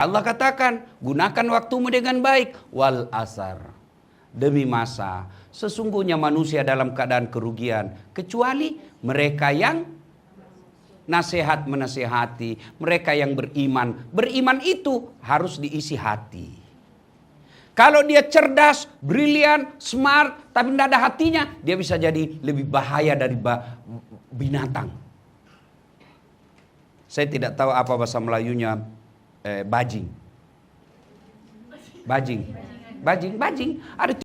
Allah katakan, gunakan waktumu dengan baik. Wal asar, demi masa. Sesungguhnya manusia dalam keadaan kerugian. Kecuali mereka yang nasihat menasihati. Mereka yang beriman. Beriman itu harus diisi hati. Kalau dia cerdas, brilian, smart, tapi tidak ada hatinya, dia bisa jadi lebih bahaya dari binatang. Saya tidak tahu apa bahasa Melayunya. Bajing. Ada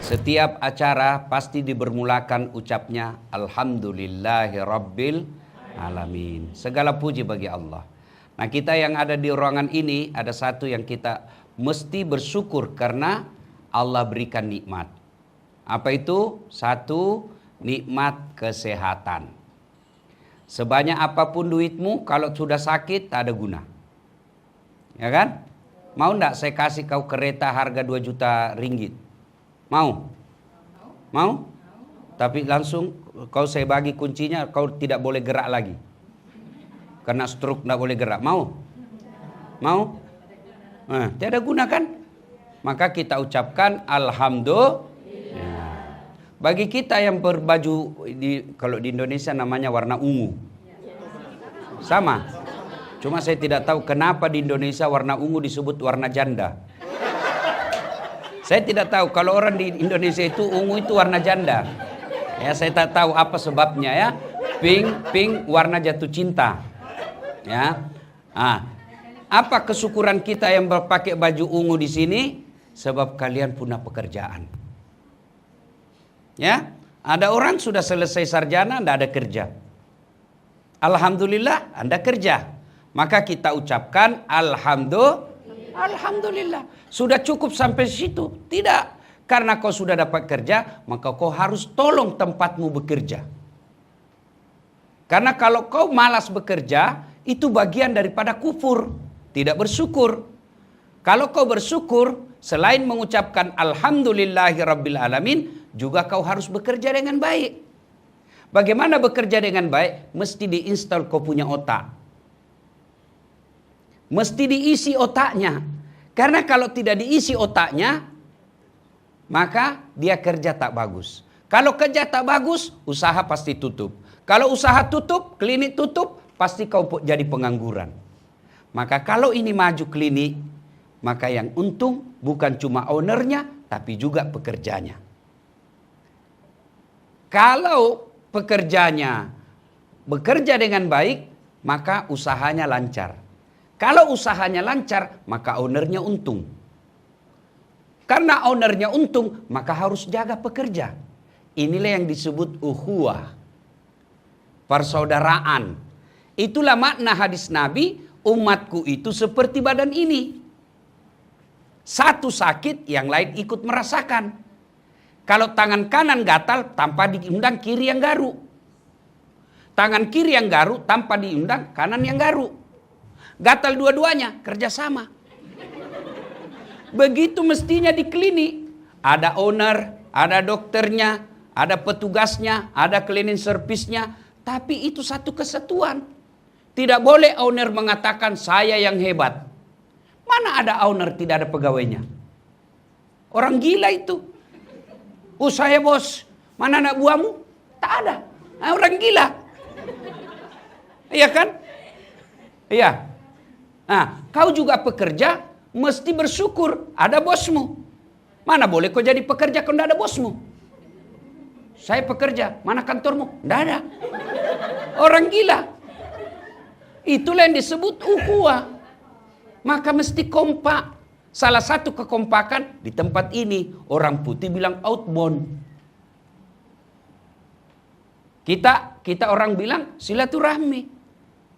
setiap acara pasti dibermulakan ucapnya Alhamdulillahirabbil alamin. Segala puji bagi Allah. Nah, kita yang ada di ruangan ini ada satu yang kita mesti bersyukur karena Allah berikan nikmat. Apa itu? Satu, nikmat kesehatan. Sebanyak apapun duitmu, kalau sudah sakit tak ada guna. Ya kan? Mau enggak saya kasih kau kereta harga 2 juta ringgit? Mau? Mau? Tapi langsung kau saya bagi kuncinya, kau tidak boleh gerak lagi. Karena stroke tidak boleh gerak. Mau? Mau? Tiada guna kan? Maka kita ucapkan Alhamdulillah. Bagi kita yang berbaju, kalau di Indonesia namanya warna ungu. Sama. Cuma saya tidak tahu kenapa di Indonesia warna ungu disebut warna janda. Saya tidak tahu, kalau orang di Indonesia itu ungu itu warna janda. Ya, saya tak tahu apa sebabnya ya. Pink warna jatuh cinta. Ya. Apa kesyukuran kita yang berpakai baju ungu di sini? Sebab kalian punya pekerjaan. Ya, ada orang sudah selesai sarjana, tidak ada kerja. Alhamdulillah, Anda kerja. Maka kita ucapkan Alhamdulillah. Sudah cukup sampai situ? Tidak. Karena kau sudah dapat kerja, maka kau harus tolong tempatmu bekerja. Karena kalau kau malas bekerja, itu bagian daripada kufur. Tidak bersyukur. Kalau kau bersyukur, selain mengucapkan Alhamdulillahirabbil alamin, juga kau harus bekerja dengan baik. Bagaimana bekerja dengan baik? Mesti diinstal kau punya otak. Mesti diisi otaknya. Karena kalau tidak diisi otaknya, maka dia kerja tak bagus. Kalau kerja tak bagus, usaha pasti tutup. Kalau usaha tutup, klinik tutup, pasti kau jadi pengangguran. Maka kalau ini maju klinik, maka yang untung bukan cuma ownernya, tapi juga pekerjanya. Kalau pekerjanya bekerja dengan baik, maka usahanya lancar. Kalau usahanya lancar, maka ownernya untung. Karena ownernya untung, maka harus jaga pekerja. Inilah yang disebut ukhuwah, persaudaraan. Itulah makna hadis Nabi, umatku itu seperti badan ini. Satu sakit, yang lain ikut merasakan. Kalau tangan kanan gatal, tanpa diundang kiri yang garuk. Tangan kiri yang garuk, tanpa diundang kanan yang garuk. Gatal dua-duanya, kerjasama. Begitu mestinya di klinik. Ada owner, ada dokternya, ada petugasnya, ada cleaning service-nya. Tapi itu satu kesatuan. Tidak boleh owner mengatakan saya yang hebat. Mana ada owner tidak ada pegawainya? Orang gila itu. Saya bos, mana anak buahmu? Tak ada. Orang gila. Iya kan? Iya. Nah, kau juga pekerja, mesti bersyukur ada bosmu. Mana boleh kau jadi pekerja kalau tidak ada bosmu? Saya pekerja, mana kantormu? Tidak ada. Orang gila. Itulah yang disebut ukhuwah. Maka mesti kompak. Salah satu kekompakan di tempat ini, orang putih bilang outbound. Kita orang bilang silaturahmi.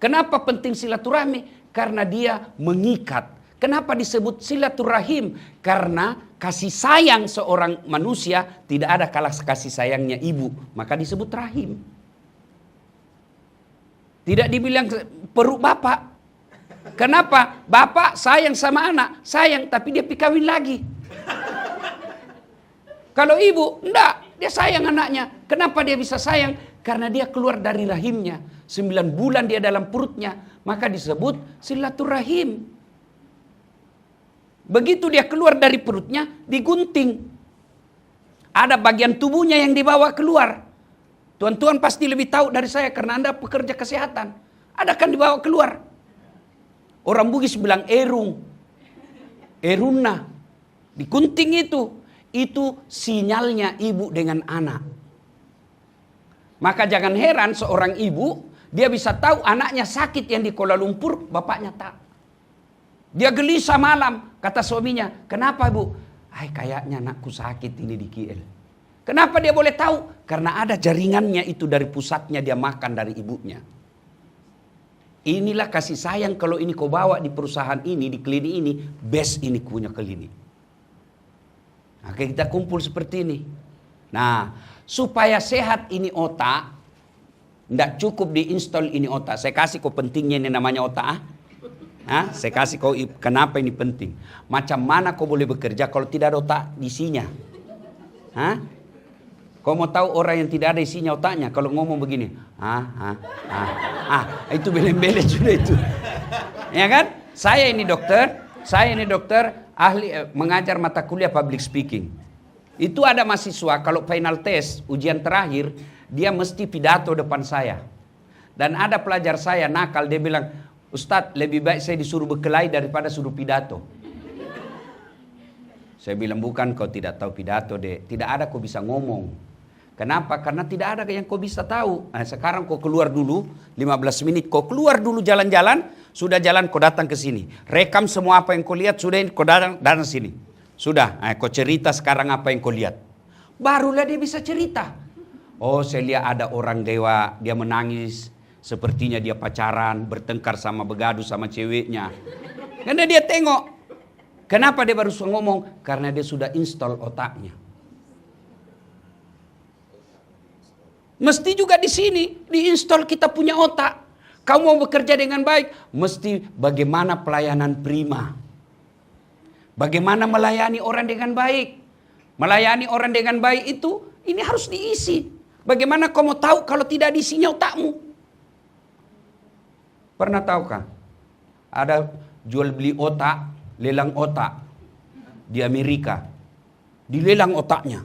Kenapa penting silaturahmi? Karena dia mengikat. Kenapa disebut silaturahim? Karena kasih sayang seorang manusia tidak ada kalah kasih sayangnya ibu. Maka disebut rahim. Tidak dibilang perut bapak. Kenapa? Bapak sayang sama anak. Sayang tapi dia pikawin lagi. Kalau ibu, enggak. Dia sayang anaknya. Kenapa dia bisa sayang? Karena dia keluar dari rahimnya. 9 bulan dia dalam perutnya. Maka disebut silaturahim. Begitu dia keluar dari perutnya, digunting. Ada bagian tubuhnya yang dibawa keluar. Tuan-tuan pasti lebih tahu dari saya karena Anda pekerja kesehatan. Ada kan dibawa keluar. Orang Bugis bilang erung. Eruna. Digunting itu. Itu sinyalnya ibu dengan anak. Maka jangan heran seorang ibu, dia bisa tahu anaknya sakit yang di Kuala Lumpur, bapaknya tak. Dia gelisah malam, kata suaminya, kenapa bu? Kayaknya anakku sakit ini di KL. Kenapa dia boleh tahu? Karena ada jaringannya itu dari pusatnya dia makan dari ibunya. Inilah kasih sayang kalau ini kau bawa di perusahaan ini, di klinik ini, best ini punya klinik. Nah, kita kumpul seperti ini. Nah, supaya sehat ini otak, tidak cukup diinstal ini otak. Saya kasih kau pentingnya ini namanya otak. Saya kasih kau kenapa ini penting. Macam mana kau boleh bekerja kalau tidak ada otak di isinya? Kau mau tahu orang yang tidak ada isinya otaknya? Kalau ngomong begini, itu beleng-beleng sudah itu. Ya kan? Saya ini dokter, ahli mengajar mata kuliah public speaking. Itu ada mahasiswa kalau final test, ujian terakhir, dia mesti pidato depan saya. Dan ada pelajar saya nakal, dia bilang, Ustadz lebih baik saya disuruh berkelahi daripada suruh pidato. Saya bilang, bukan kau tidak tahu pidato dek, tidak ada kau bisa ngomong. Kenapa? Karena tidak ada yang kau bisa tahu. Nah, sekarang kau keluar dulu, 15 menit, kau keluar dulu jalan-jalan, sudah jalan kau datang ke sini. Rekam semua apa yang kau lihat, sudah kau datang sini. Sudah, kau cerita sekarang apa yang kau lihat. Barulah dia bisa cerita. Oh, saya lihat ada orang dewa, dia menangis. Sepertinya dia pacaran, bertengkar sama, begaduh sama ceweknya. Karena dia tengok. Kenapa dia baru ngomong? Karena dia sudah install otaknya. Mesti juga di sini, diinstal kita punya otak. Kamu mau bekerja dengan baik, mesti bagaimana pelayanan prima. Bagaimana melayani orang dengan baik. Melayani orang dengan baik itu, ini harus diisi. Bagaimana kamu tahu kalau tidak diisinya otakmu? Pernah tahukah? Ada jual beli otak, lelang otak di Amerika. Dilelang otaknya.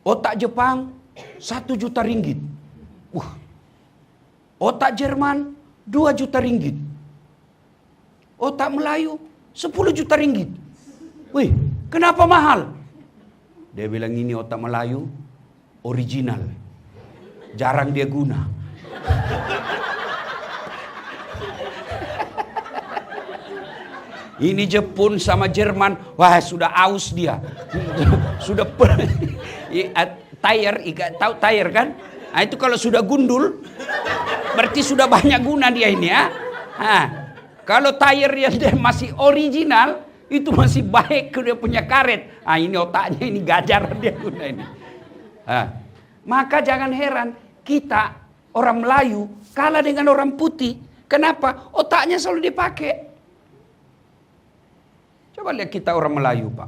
Otak Jepang 1 juta ringgit. Otak Jerman 2 juta ringgit. Otak Melayu 10 juta ringgit. Wih, kenapa mahal? Dia bilang ini otak Melayu original. Jarang dia guna. Ini Jepun sama Jerman, wah sudah aus dia. Sudah tire, tahu tire kan? Nah, itu kalau sudah gundul, berarti sudah banyak guna dia ini ya. Kalau tire yang dia masih original, itu masih baik dia punya karet. Ini otaknya ini gajar dia guna ini. Maka jangan heran kita orang Melayu kalah dengan orang putih. Kenapa? Otaknya selalu dipakai. Coba lihat kita orang Melayu, Pak.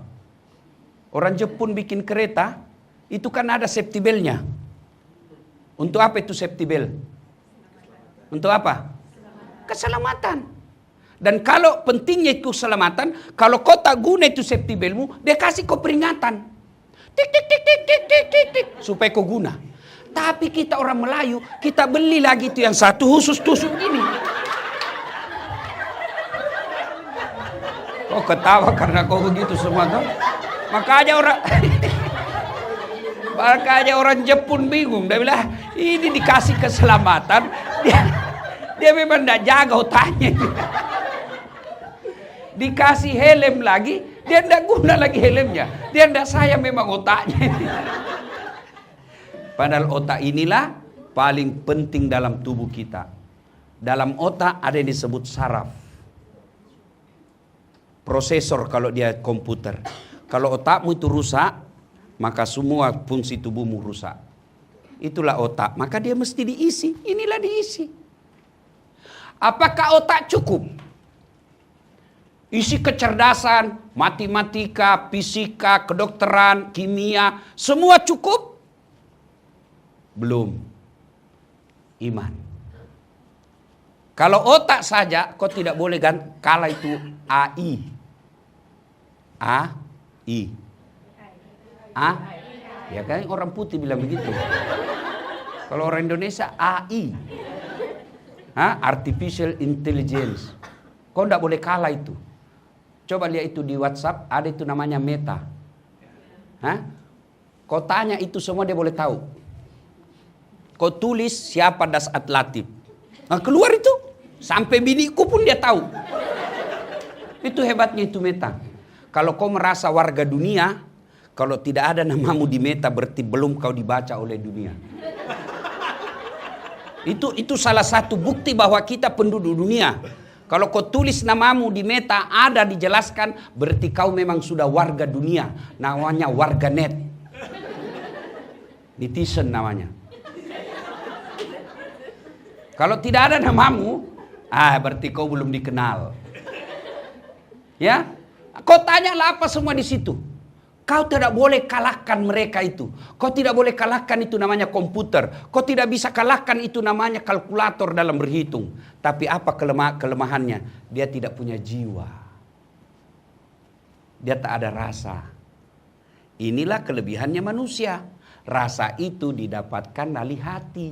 Orang Jepun bikin kereta, itu kan ada safety belt-nya. Untuk apa itu safety belt? Untuk apa? Keselamatan. Dan kalau pentingnya itu keselamatan, kalau kau tak guna itu safety belt-mu, dia kasih kau peringatan. Tik, tik, tik, tik, tik, tik, tik, tik, supaya kau guna. Tapi kita orang Melayu, kita beli lagi itu yang satu khusus tusuk gini. Kau ketawa karena kau begitu semua tuh. Makanya orang Jepun bingung. Dia bilang, ini dikasih keselamatan. Dia memang tidak jaga otaknya. Dikasih helm lagi, dia tidak guna lagi helmnya. Dia tidak sayang memang otaknya. Padahal otak inilah paling penting dalam tubuh kita. Dalam otak ada yang disebut saraf. Prosesor kalau dia komputer. Kalau otakmu itu rusak, maka semua fungsi tubuhmu rusak. Itulah otak. Maka dia mesti diisi. Inilah diisi. Apakah otak cukup? Isi kecerdasan, matematika, fisika, kedokteran, kimia, semua cukup? Belum. Iman. Kalau otak saja, kau tidak boleh kalah itu AI. AI. Ya kan orang putih bilang begitu. Kalau orang Indonesia AI. Artificial Intelligence. Kau tidak boleh kalah itu. Coba lihat itu di WhatsApp, ada itu namanya Meta. Kau tanya itu semua dia boleh tahu. Kau tulis siapa Dasat Latif. Nah, keluar itu. Sampai biniku pun dia tahu. Itu hebatnya itu Meta. Kalau kau merasa warga dunia, kalau tidak ada namamu di Meta berarti belum kau dibaca oleh dunia. Itu salah satu bukti bahwa kita penduduk dunia. Kalau kau tulis namamu di Meta ada dijelaskan berarti kau memang sudah warga dunia. Namanya warga net. Netizen namanya. Kalau tidak ada namamu, berarti kau belum dikenal. Ya? Kau tanyalah apa semua di situ. Kau tidak boleh kalahkan mereka itu. Kau tidak boleh kalahkan itu namanya komputer. Kau tidak bisa kalahkan itu namanya kalkulator dalam berhitung. Tapi apa kelemahannya? Dia tidak punya jiwa. Dia tak ada rasa. Inilah kelebihannya manusia. Rasa itu didapatkan dari hati.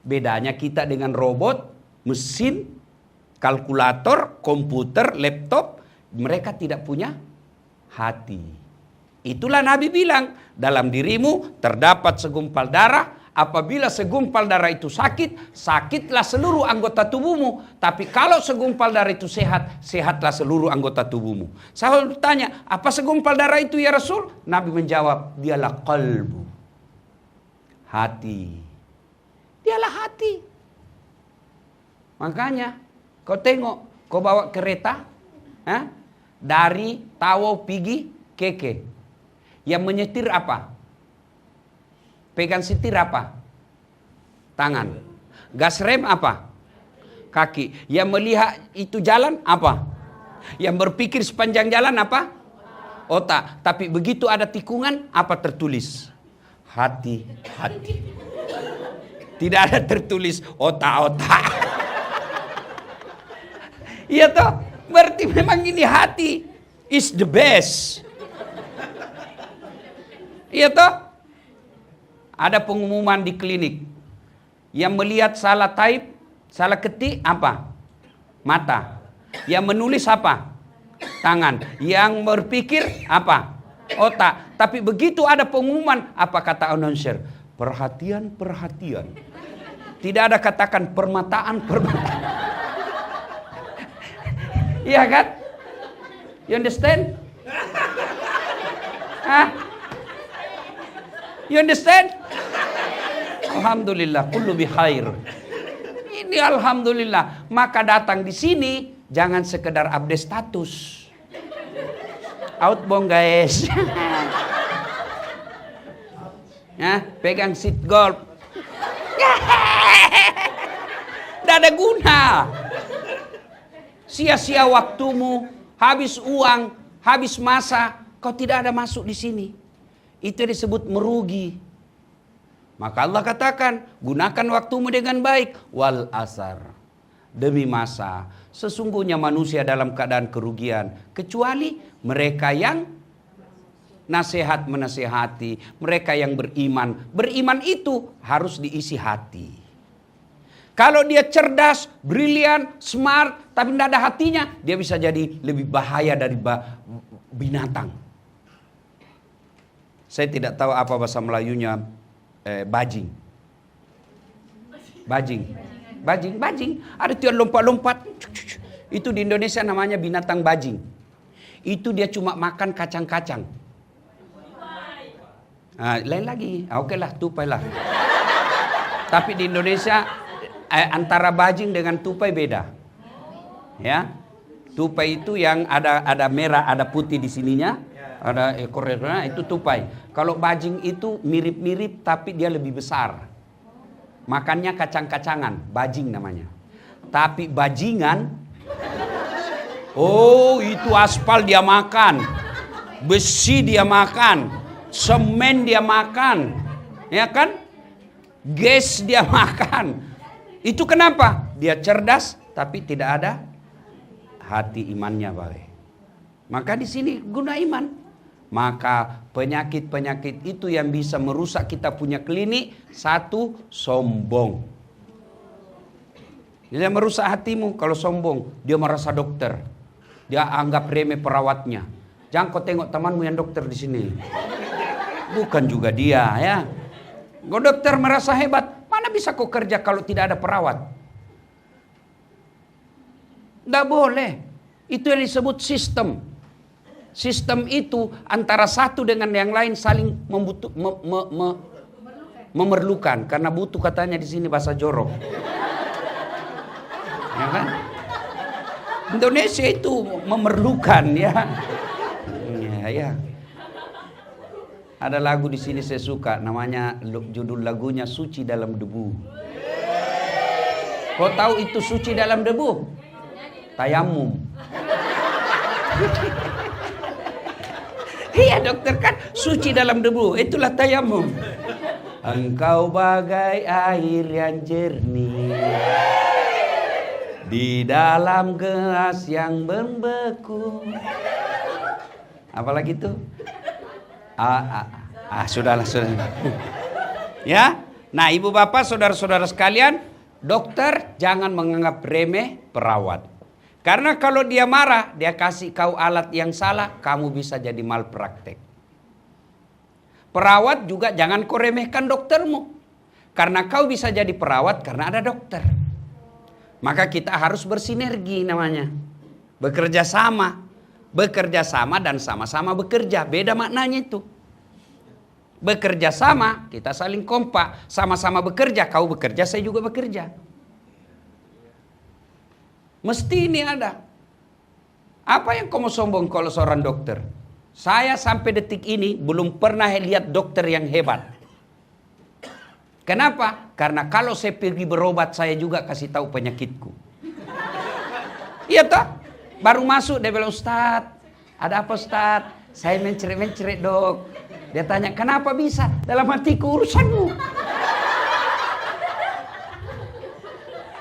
Bedanya kita dengan robot, mesin, kalkulator, komputer, laptop. Mereka tidak punya hati. Itulah Nabi bilang, dalam dirimu terdapat segumpal darah. Apabila segumpal darah itu sakit, sakitlah seluruh anggota tubuhmu. Tapi kalau segumpal darah itu sehat, sehatlah seluruh anggota tubuhmu. Saya bertanya, apa segumpal darah itu ya Rasul? Nabi menjawab, dialah qalbu. Hati. Dialah hati. Makanya, kau tengok, kau bawa kereta, dari Tawo pergi Keke. Yang menyetir apa? Pegang setir apa? Tangan. Gas rem apa? Kaki. Yang melihat itu jalan apa? Yang berpikir sepanjang jalan apa? Otak. Tapi begitu ada tikungan, apa tertulis? Hati. Tidak ada tertulis otak. Iya toh? Berarti memang ini hati is the best. Iya toh? Ada pengumuman di klinik. Yang melihat salah type, salah ketik apa? Mata. Yang menulis apa? Tangan. Yang berpikir apa? Otak. Tapi begitu ada pengumuman, apa kata announcer? Perhatian. Tidak ada katakan permataan. Iya kan? You understand? You understand? Alhamdulillah, kullu bikhair. Ini alhamdulillah. Maka datang di sini jangan sekedar update status. Outbound guys. Pegang seat golf. Tidak ada guna. Sia-sia waktumu, habis uang, habis masa, kau tidak ada masuk di sini. Itu disebut merugi. Maka Allah katakan, gunakan waktumu dengan baik. Wal asar. Demi masa. Sesungguhnya manusia dalam keadaan kerugian. Kecuali mereka yang nasihat menasihati. Mereka yang beriman. Beriman itu harus diisi hati. Kalau dia cerdas, brilian, smart, tapi tidak ada hatinya, dia bisa jadi lebih bahaya dari binatang. Saya tidak tahu apa bahasa Melayunya bajing. Bajing. Ada tuh yang lompat-lompat. Itu di Indonesia namanya binatang bajing. Itu dia cuma makan kacang-kacang. Lain lagi. Oke lah, tupai lah. Tapi di Indonesia antara bajing dengan tupai beda. Ya. Tupai itu yang ada merah, ada putih di sininya, ada ekornya, itu tupai. Kalau bajing itu mirip-mirip tapi dia lebih besar. Makannya kacang-kacangan, bajing namanya. Tapi bajingan, oh itu aspal dia makan, besi dia makan, semen dia makan, ya kan? Gas dia makan. Itu kenapa? Dia cerdas tapi tidak ada hati imannya, Pak. Maka di sini guna iman. Maka penyakit-penyakit itu yang bisa merusak kita punya klinik, satu, sombong. Dia merusak hatimu kalau sombong. Dia merasa dokter. Dia anggap remeh perawatnya. Jangan kau tengok temanmu yang dokter di sini. Bukan juga dia, ya. Kau dokter merasa hebat. Mana bisa kau kerja kalau tidak ada perawat? Tidak boleh. Itu yang disebut sistem. Sistem itu antara satu dengan yang lain saling memerlukan. Karena butuh katanya di sini bahasa jorok. Ya kan? Indonesia itu memerlukan, ya. Ya. Ada lagu di sini saya suka, namanya judul lagunya Suci Dalam Debu. Kau tahu itu suci dalam debu? Tayamum. Iya dokter kan, suci dalam debu, itulah tayamum. Engkau bagai air yang jernih di dalam gelas yang membeku. Apalagi itu? Sudahlah. Ya, nah ibu bapak, saudara-saudara sekalian, dokter jangan menganggap remeh perawat. Karena kalau dia marah, dia kasih kau alat yang salah, kamu bisa jadi malpraktek. Perawat juga jangan kau remehkan doktermu. Karena kau bisa jadi perawat karena ada dokter. Maka kita harus bersinergi namanya. Bekerja sama. Bekerja sama dan sama-sama bekerja. Beda maknanya itu. Bekerja sama, kita saling kompak. Sama-sama bekerja, kau bekerja, saya juga bekerja. Mesti ini ada. Apa yang kamu sombong kalau seorang dokter? Saya sampai detik ini belum pernah lihat dokter yang hebat. Kenapa? Karena kalau saya pergi berobat, saya juga kasih tahu penyakitku. Iya toh? Baru masuk dia bilang, Ustadz, ada apa Ustadz? Saya menceret-menceret dok. Dia tanya, kenapa bisa? Dalam hatiku urusanmu.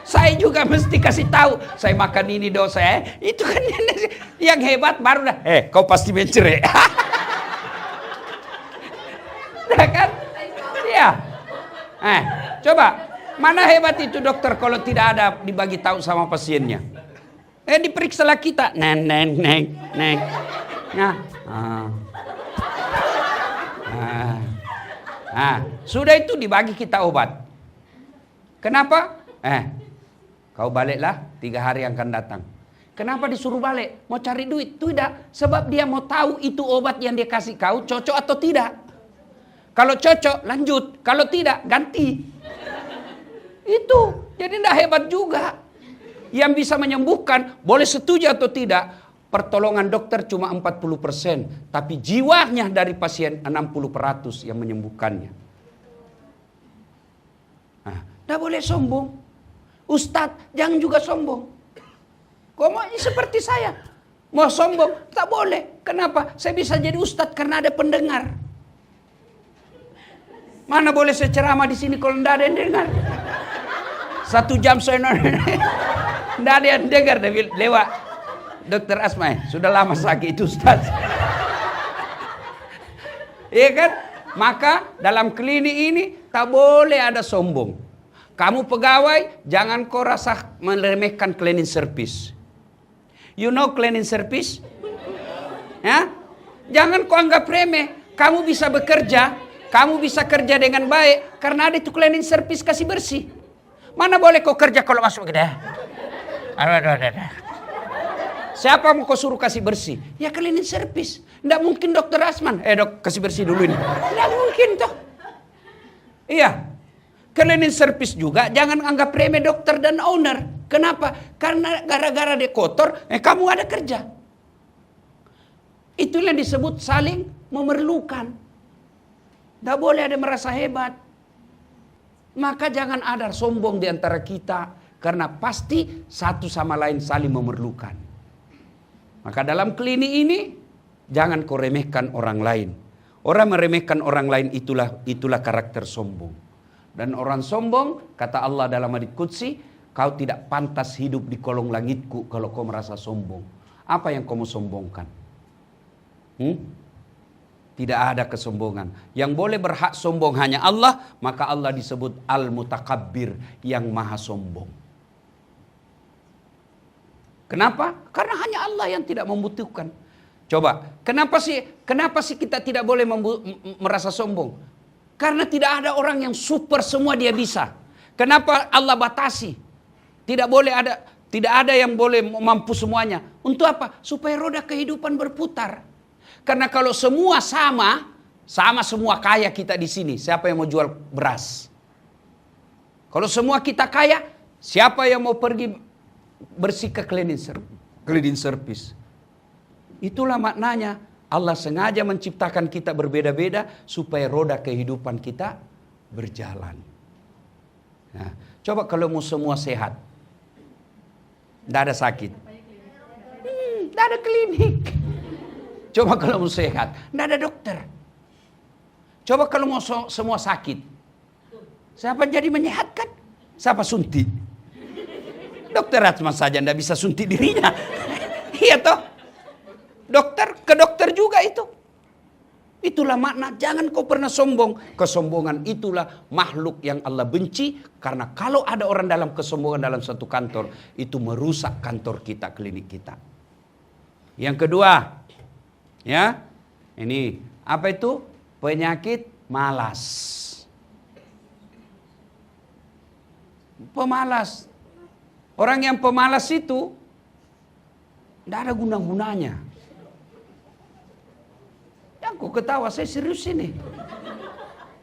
Saya juga mesti kasih tahu. Saya makan ini dok saya. Itu kan yang hebat baru dah. Kau pasti menceret. Nah kan? Iya. Coba. Mana hebat itu dokter kalau tidak ada dibagi tahu sama pasiennya. Diperiksalah kita. Neng. Sudah itu dibagi kita obat. Kenapa? Kau baliklah 3 hari yang akan datang. Kenapa disuruh balik? Mau cari duit? Tidak. Sebab dia mau tahu itu obat yang dia kasih kau cocok atau tidak. Kalau cocok lanjut. Kalau tidak ganti. Itu. Jadi tidak hebat juga. Yang bisa menyembuhkan boleh setuju atau tidak. Pertolongan dokter cuma 40%. Tapi jiwanya dari pasien 60% yang menyembuhkannya. Tidak boleh sombong. Ustadz, jangan juga sombong. Kau mau seperti saya. Mau sombong, tak boleh. Kenapa? Saya bisa jadi ustadz karena ada pendengar. Mana boleh saya ceramah di sini kalau tidak ada yang dengar. 1 jam saya tidak ada yang dengar. Lewat Dokter Asma, sudah lama sakit itu ustadz. Iya kan? Maka dalam klinik ini tak boleh ada sombong. Kamu pegawai, jangan kau rasa meremehkan cleaning service. You know cleaning service? Ya? Jangan kau anggap remeh. Kamu bisa bekerja, kamu bisa kerja dengan baik karena ada itu cleaning service kasih bersih. Mana boleh kau kerja kalau masuk gede? Siapa mau kau suruh kasih bersih? Ya cleaning service. Tidak mungkin dokter Asman. Dok kasih bersih dulu ini. Tidak mungkin toh. Iya. Cleaning service juga jangan anggap remeh dokter dan owner. Kenapa? Karena gara-gara dia kotor, kamu ada kerja. Itulah yang disebut saling memerlukan. Tidak boleh ada merasa hebat. Maka jangan ada sombong di antara kita. Karena pasti satu sama lain saling memerlukan. Maka dalam klinik ini, jangan kau remehkan orang lain. Orang meremehkan orang lain itulah karakter sombong. Dan orang sombong, kata Allah dalam hadits qudsi, kau tidak pantas hidup di kolong langitku kalau kau merasa sombong. Apa yang kamu sombongkan? Tidak ada kesombongan. Yang boleh berhak sombong hanya Allah, maka Allah disebut Al-Mutakabbir, yang maha sombong. Kenapa? Karena hanya Allah yang tidak membutuhkan. Coba, kenapa sih kita tidak boleh merasa sombong? Karena tidak ada orang yang super semua dia bisa. Kenapa Allah batasi? Tidak ada yang boleh mampu semuanya. Untuk apa? Supaya roda kehidupan berputar. Karena kalau semua sama semua kaya kita di sini. Siapa yang mau jual beras? Kalau semua kita kaya, siapa yang mau pergi bersih ke cleaning service? Itulah maknanya. Allah sengaja menciptakan kita berbeda-beda supaya roda kehidupan kita berjalan. Nah, coba kalau mau semua sehat, tidak ada sakit, tidak ada klinik. Coba kalau mau sehat, tidak ada dokter. Coba kalau mau semua sakit, siapa jadi menyehatkan? Siapa suntik? Dokter asma saja tidak bisa suntik dirinya. Iya toh? Ke dokter juga itu. Itulah makna, jangan kau pernah sombong. Kesombongan itulah makhluk yang Allah benci. Karena kalau ada orang dalam kesombongan dalam satu kantor, itu merusak kantor kita, klinik kita. Yang kedua, ya, ini apa itu? Penyakit malas. Pemalas. Orang yang pemalas itu tidak ada guna-gunanya. Aku ketawa, saya serius ini.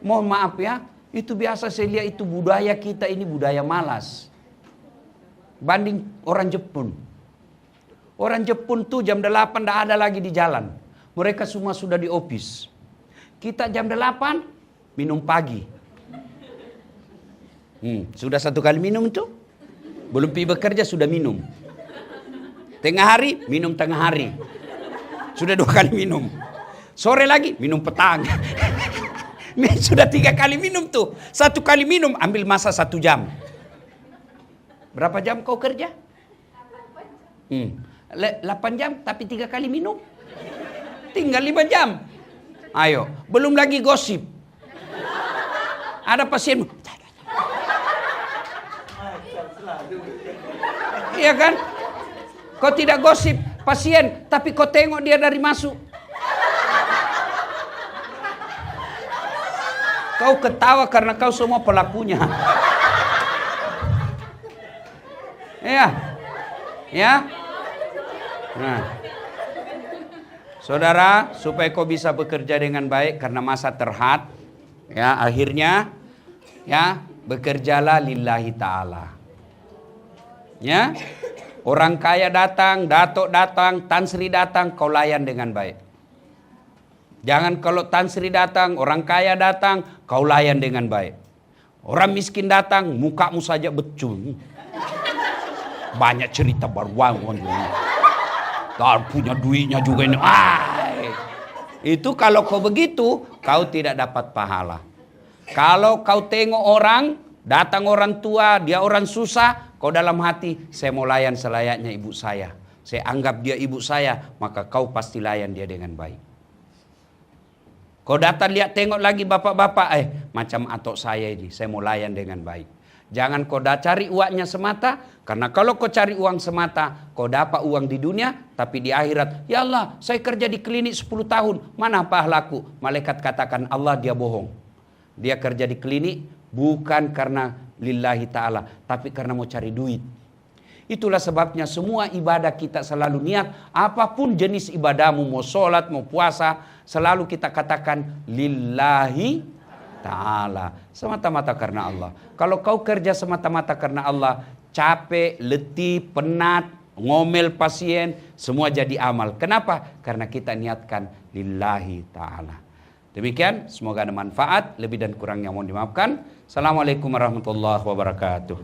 Mohon maaf ya, itu biasa saya lihat itu budaya kita ini budaya malas. Banding orang Jepun. Orang Jepun tuh jam 8 tidak ada lagi di jalan. Mereka semua sudah di office. Kita jam 8 minum pagi. Sudah satu kali minum tuh. Belum pergi bekerja sudah minum. Tengah hari minum tengah hari. Sudah 2 kali minum. Sore lagi minum petang. Sudah 3 kali minum tuh. 1 kali minum ambil masa 1 jam. Berapa jam kau kerja? 8 jam tapi 3 kali minum. Tinggal 5 jam. Ayo, belum lagi gosip. Ada pasien. Iya kan? Kau tidak gosip pasien, tapi kau tengok dia dari masuk. Kau ketawa karena kau semua pelakunya. Iya. Ya. Nah. Saudara, supaya kau bisa bekerja dengan baik karena masa terhad, ya, akhirnya ya, bekerjalah lillahi ta'ala. Ya. Orang kaya datang, datuk datang, Tan Sri datang, kau layan dengan baik. Jangan kalau Tan Sri datang, orang kaya datang, kau layan dengan baik. Orang miskin datang, mukamu saja becul. Banyak cerita berwangun. Tak punya duitnya juga ini. Itu kalau kau begitu, kau tidak dapat pahala. Kalau kau tengok orang, datang orang tua, dia orang susah, kau dalam hati, saya mau layan selayaknya ibu saya. Saya anggap dia ibu saya, maka kau pasti layan dia dengan baik. Kau datang lihat tengok lagi bapak-bapak, macam atok saya ini, saya mau layan dengan baik. Jangan kau cari uangnya semata, karena kalau kau cari uang semata, kau dapat uang di dunia, tapi di akhirat, ya Allah, saya kerja di klinik 10 tahun, mana pahalaku? Malaikat katakan, Allah dia bohong. Dia kerja di klinik bukan karena lillahi ta'ala, tapi karena mau cari duit. Itulah sebabnya semua ibadah kita selalu niat, apapun jenis ibadahmu, mau sholat, mau puasa, selalu kita katakan lillahi ta'ala. Semata-mata karena Allah. Kalau kau kerja semata-mata karena Allah, capek, letih, penat, ngomel pasien, semua jadi amal. Kenapa? Karena kita niatkan lillahi ta'ala. Demikian, semoga ada manfaat. Lebih dan kurangnya mohon dimaafkan. Assalamualaikum warahmatullahi wabarakatuh.